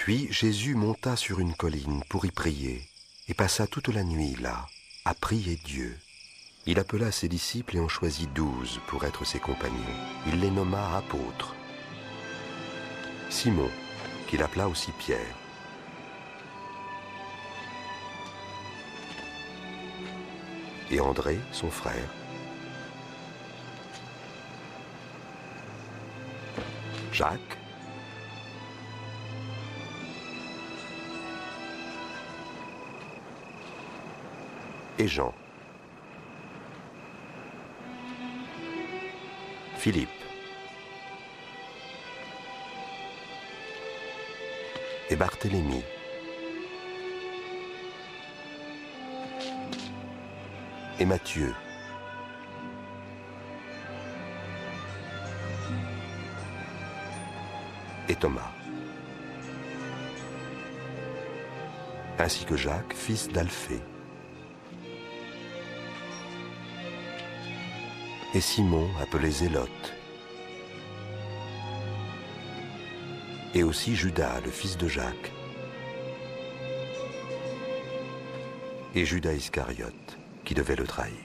Puis Jésus monta sur une colline pour y prier, et passa toute la nuit là, à prier Dieu. Il appela ses disciples et en choisit 12 pour être ses compagnons. Il les nomma apôtres. Simon, qu'il appela aussi Pierre. Et André, son frère. Jacques. Et Jean. Philippe. Et Barthélemy. Et Matthieu. Et Thomas. Ainsi que Jacques, fils d'Alphée. Et Simon, appelé Zélote. Et aussi Judas, le fils de Jacques. Et Judas Iscariote, qui devait le trahir.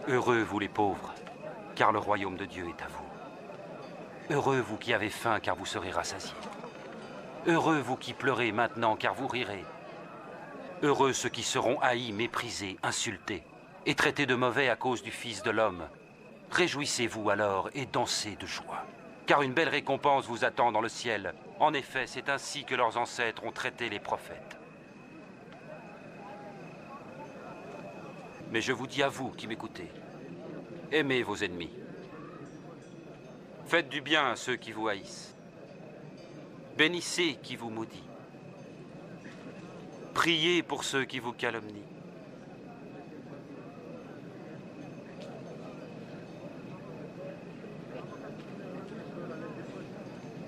Heureux vous les pauvres, car le royaume de Dieu est à vous. Heureux vous qui avez faim, car vous serez rassasiés. Heureux vous qui pleurez maintenant, car vous rirez. Heureux ceux qui seront haïs, méprisés, insultés, et traités de mauvais à cause du Fils de l'homme. Réjouissez-vous alors et dansez de joie, car une belle récompense vous attend dans le ciel. En effet, c'est ainsi que leurs ancêtres ont traité les prophètes. Mais je vous dis à vous qui m'écoutez, aimez vos ennemis. Faites du bien à ceux qui vous haïssent. Bénissez qui vous maudit. Priez pour ceux qui vous calomnient.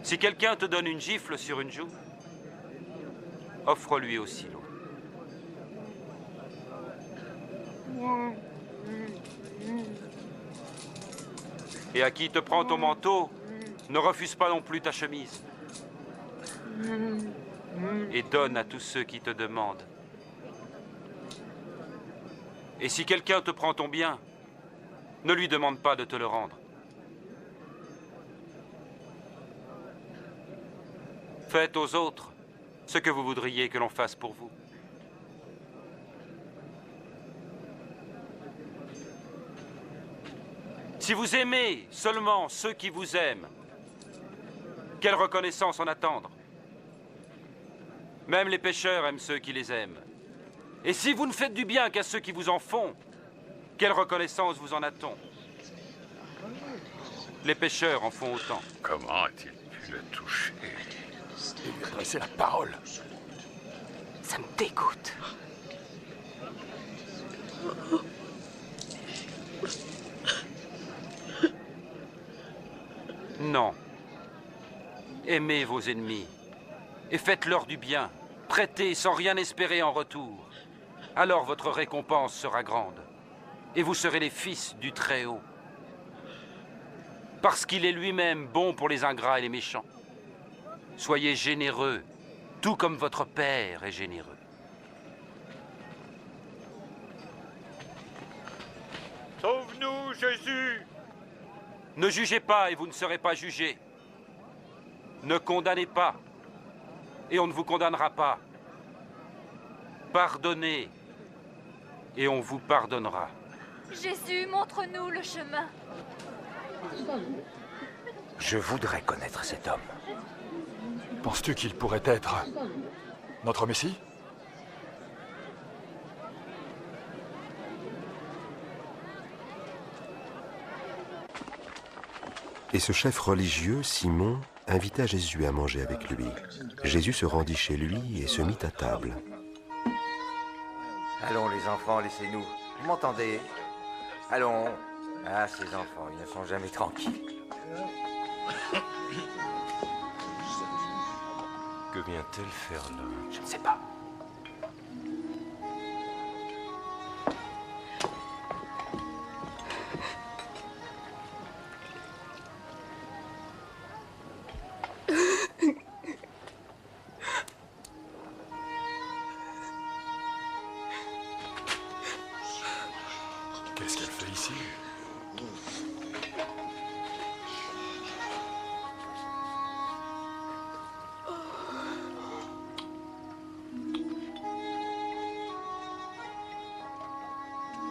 Si quelqu'un te donne une gifle sur une joue, offre-lui aussi l'autre. Et à qui te prend ton manteau, ne refuse pas non plus ta chemise. Et donne à tous ceux qui te demandent. Et si quelqu'un te prend ton bien, ne lui demande pas de te le rendre. Faites aux autres ce que vous voudriez que l'on fasse pour vous. Si vous aimez seulement ceux qui vous aiment, quelle reconnaissance en attendre? Même les pécheurs aiment ceux qui les aiment. Et si vous ne faites du bien qu'à ceux qui vous en font, quelle reconnaissance vous en a-t-on? Les pécheurs en font autant. Comment a-t-il pu le toucher? Et lui adresser la parole. Ça me dégoûte. Non. Aimez vos ennemis et faites-leur du bien. Prêtez sans rien espérer en retour. Alors votre récompense sera grande et vous serez les fils du Très-Haut. Parce qu'il est lui-même bon pour les ingrats et les méchants. Soyez généreux, tout comme votre Père est généreux. Sauve-nous, Jésus! Ne jugez pas et vous ne serez pas jugés. Ne condamnez pas et on ne vous condamnera pas. Pardonnez et on vous pardonnera. Jésus, montre-nous le chemin. Je voudrais connaître cet homme. Penses-tu qu'il pourrait être notre Messie? Et ce chef religieux, Simon, invita Jésus à manger avec lui. Jésus se rendit chez lui et se mit à table. Allons les enfants, laissez-nous. Vous m'entendez? Allons. Ah, ces enfants, ils ne sont jamais tranquilles. Que vient-elle faire là? Je ne sais pas. Qu'est-ce qu'elle fait ici?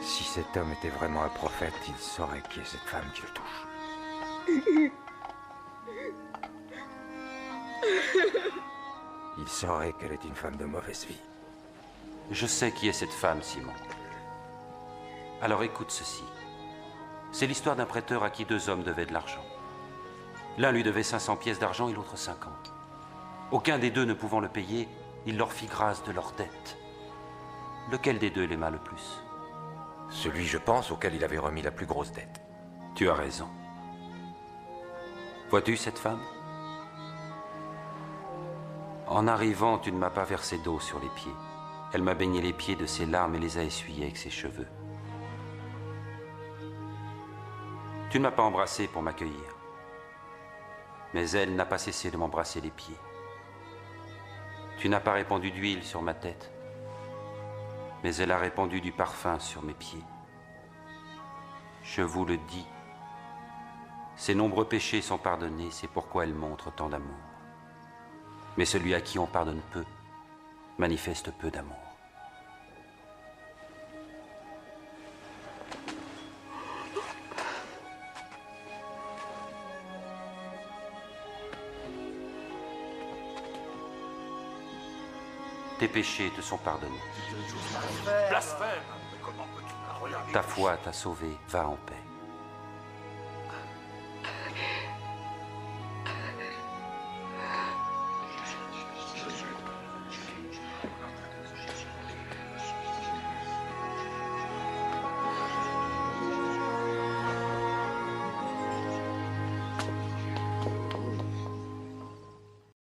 Si cet homme était vraiment un prophète, il saurait qui est cette femme qui le touche. Il saurait qu'elle est une femme de mauvaise vie. Je sais qui est cette femme, Simon. Alors écoute ceci. C'est l'histoire d'un prêteur à qui 2 hommes devaient de l'argent. L'un lui devait 500 pièces d'argent et l'autre 50. Aucun des deux ne pouvant le payer, il leur fit grâce de leur dette. Lequel des deux l'aima le plus? Celui, je pense, auquel il avait remis la plus grosse dette. Tu as raison. Vois-tu cette femme? En arrivant, tu ne m'as pas versé d'eau sur les pieds. Elle m'a baigné les pieds de ses larmes et les a essuyés avec ses cheveux. Tu ne m'as pas embrassé pour m'accueillir. Mais elle n'a pas cessé de m'embrasser les pieds. Tu n'as pas répandu d'huile sur ma tête. Mais elle a répandu du parfum sur mes pieds. Je vous le dis, ses nombreux péchés sont pardonnés, c'est pourquoi elle montre tant d'amour. Mais celui à qui on pardonne peu, manifeste peu d'amour. Tes péchés te sont pardonnés. Blasphème! Ta foi t'a sauvé, va en paix.